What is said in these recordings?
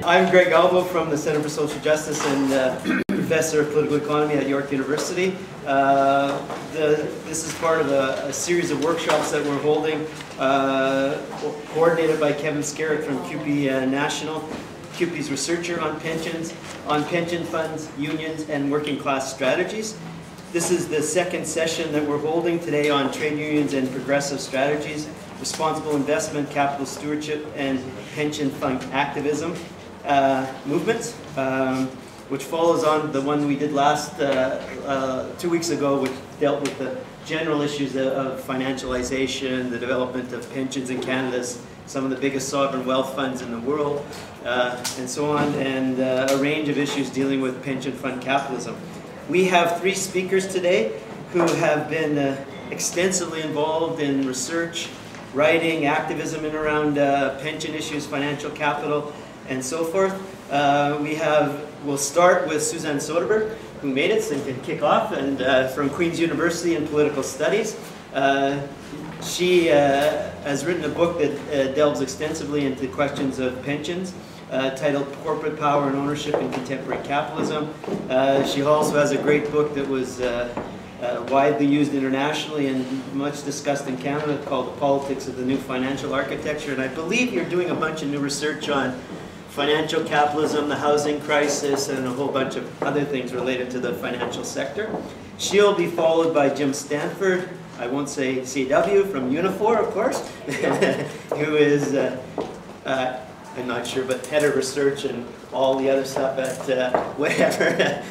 I'm Greg Albo from the Center for Social Justice and Professor of Political Economy at York University. This is part of a series of workshops that we're holding, coordinated by Kevin Skerrett from CUPE National, CUPE's researcher on pensions, on pension funds, unions, and working class strategies. This is the second session that we're holding today on trade unions and progressive strategies, responsible investment, capital stewardship, and pension fund activism movements, which follows on the one we did last 2 weeks ago, which dealt with the general issues of financialization, the development of pensions in Canada, some of the biggest sovereign wealth funds in the world, and so on, and a range of issues dealing with pension fund capitalism. We have 3 speakers today who have been extensively involved in research, writing, activism in around pension issues, financial capital, and so forth. We'll start with Suzanne Soderberg, who made it, so you can kick off, and from Queen's University in Political Studies. She has written a book that delves extensively into questions of pensions, titled Corporate Power and Ownership in Contemporary Capitalism. She also has a great book that was widely used internationally and much discussed in Canada called The Politics of the New Financial Architecture. And I believe you're doing a bunch of new research on financial capitalism, the housing crisis, and a whole bunch of other things related to the financial sector. She'll be followed by Jim Stanford, I won't say CW, from Unifor, of course, who is, I'm not sure, but head of research and all the other stuff at whatever.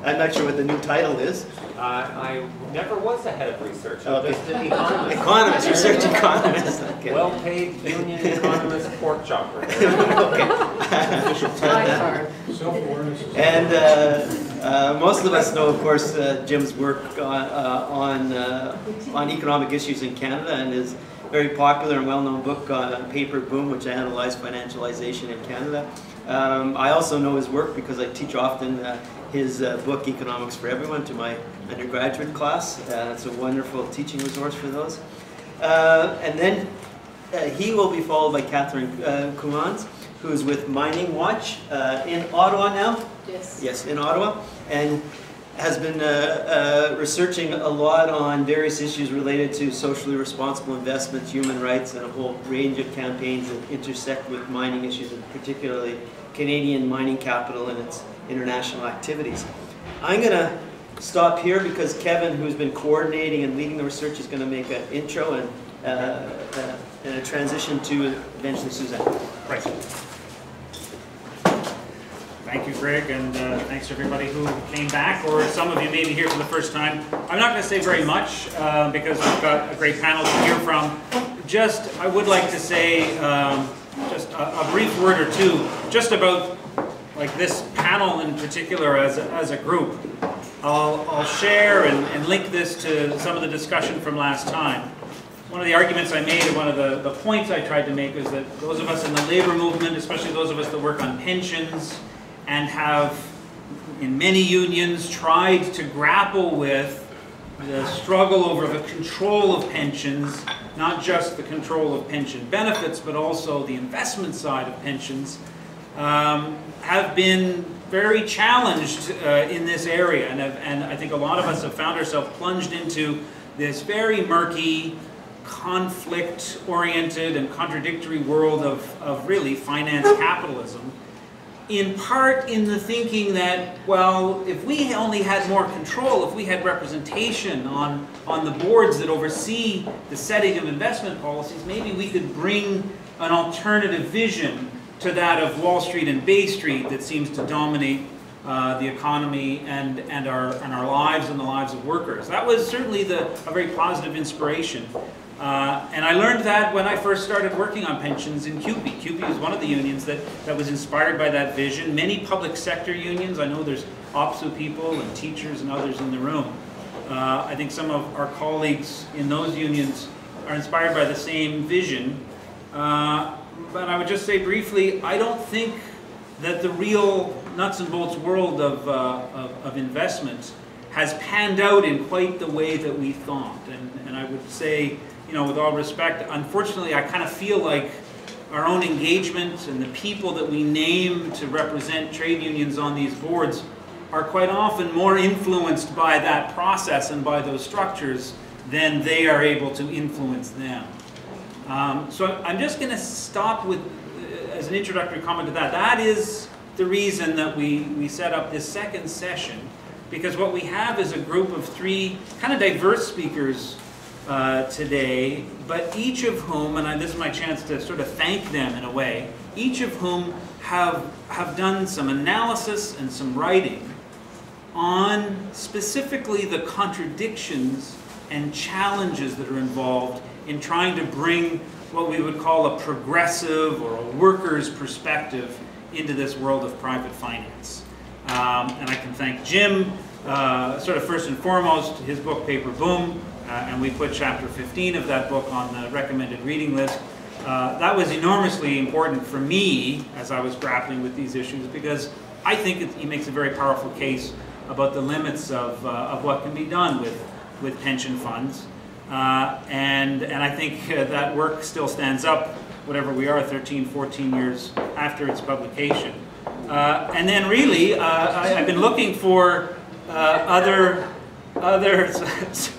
I'm not sure what the new title is. I never was the head of research. Okay. Just an economist. Economist, research economist. Okay. Well-paid union economist, pork chopper. Okay. And most of us know, of course, Jim's work on economic issues in Canada, and his very popular and well-known book, Paper Boom, which analyzed financialization in Canada. I also know his work because I teach often his book, Economics for Everyone, to my undergraduate class. It's a wonderful teaching resource for those. And then he will be followed by Catherine Coumans, who is with Mining Watch in Ottawa now. Yes. Yes, in Ottawa, and has been researching a lot on various issues related to socially responsible investments, human rights, and a whole range of campaigns that intersect with mining issues, and particularly Canadian mining capital and its international activities. I'm going to stop here because Kevin, who's been coordinating and leading the research, is going to make an intro and a transition to eventually Suzanne. Right. Thank you, Greg, and thanks to everybody who came back, or some of you may be here for the first time. I'm not going to say very much because we've got a great panel to hear from. Just, I would like to say just a brief word or two, just about like this panel in particular as a group. I'll share and link this to some of the discussion from last time. One of the arguments I made, and one of the points I tried to make, is that those of us in the labor movement, especially those of us that work on pensions, and have, in many unions, tried to grapple with the struggle over the control of pensions, not just the control of pension benefits, but also the investment side of pensions, have been very challenged in this area. And I think a lot of us have found ourselves plunged into this very murky, conflict-oriented and contradictory world of really finance capitalism. In part in the thinking that, well, if we only had more control, if we had representation on the boards that oversee the setting of investment policies, maybe we could bring an alternative vision to that of Wall Street and Bay Street that seems to dominate the economy and our lives and the lives of workers. That was certainly a very positive inspiration. And I learned that when I first started working on pensions in CUPE. CUPE was one of the unions that was inspired by that vision. Many public sector unions, I know there's OPSU people and teachers and others in the room. I think some of our colleagues in those unions are inspired by the same vision. But I would just say briefly, I don't think that the real nuts and bolts world of investment has panned out in quite the way that we thought. And I would say, you know, with all respect, unfortunately, I kind of feel like our own engagement and the people that we name to represent trade unions on these boards are quite often more influenced by that process and by those structures than they are able to influence them. So I'm just going to stop with, as an introductory comment to that, that is the reason that we set up this second session, because what we have is a group of three kind of diverse speakers today, but each of whom, and this is my chance to sort of thank them in a way, each of whom have done some analysis and some writing on specifically the contradictions and challenges that are involved in trying to bring what we would call a progressive or a worker's perspective into this world of private finance. And I can thank Jim, sort of first and foremost, his book Paper Boom, and we put chapter 15 of that book on the recommended reading list. That was enormously important for me as I was grappling with these issues, because I think he makes a very powerful case about the limits of what can be done with pension funds. And I think that work still stands up, whatever we are, 13, 14 years after its publication. And then really, I've been looking for other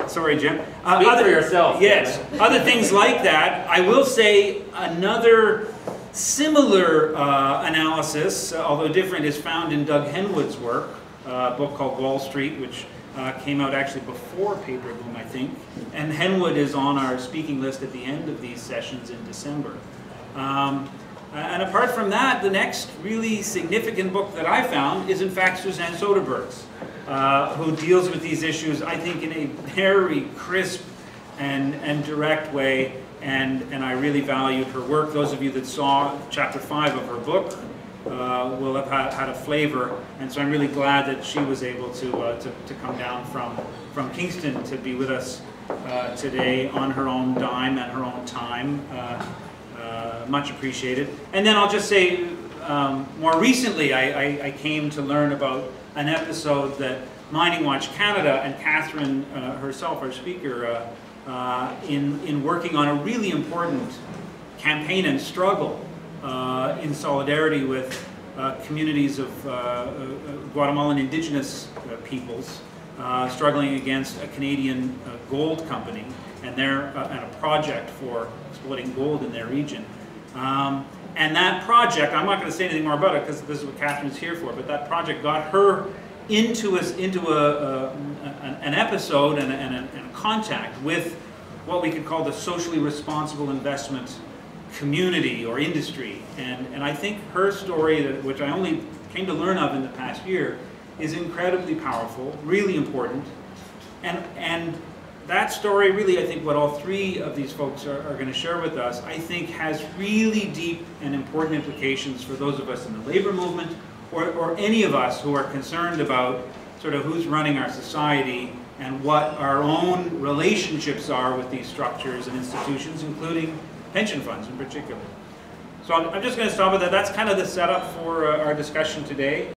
sorry, Jim. Speak for yourself. Yes, other things like that. I will say another similar analysis, although different, is found in Doug Henwood's work, a book called Wall Street, which came out actually before Paper Boom, I think. And Henwood is on our speaking list at the end of these sessions in December. And apart from that, the next really significant book that I found is in fact Suzanne Soderberg's, who deals with these issues, I think, in a very crisp and direct way, and I really valued her work. Those of you that saw chapter 5 of her book will have had a flavor, and so I'm really glad that she was able to come down from Kingston to be with us today on her own dime and her own time. Much appreciated. And then I'll just say, more recently I came to learn about an episode that Mining Watch Canada and Catherine herself, our speaker, in working on a really important campaign and struggle in solidarity with communities of Guatemalan indigenous peoples struggling against a Canadian gold company and a project for exploiting gold in their region. And that project, I'm not going to say anything more about it because this is what Catherine's here for, but that project got her into an episode and a contact with what we could call the socially responsible investment community or industry. And I think her story, which I only came to learn of in the past year, is incredibly powerful, really important. And that story, really, I think what all three of these folks are going to share with us, I think has really deep and important implications for those of us in the labor movement, or any of us who are concerned about sort of who's running our society and what our own relationships are with these structures and institutions, including pension funds in particular. So I'm just going to stop with that. That's kind of the setup for our discussion today.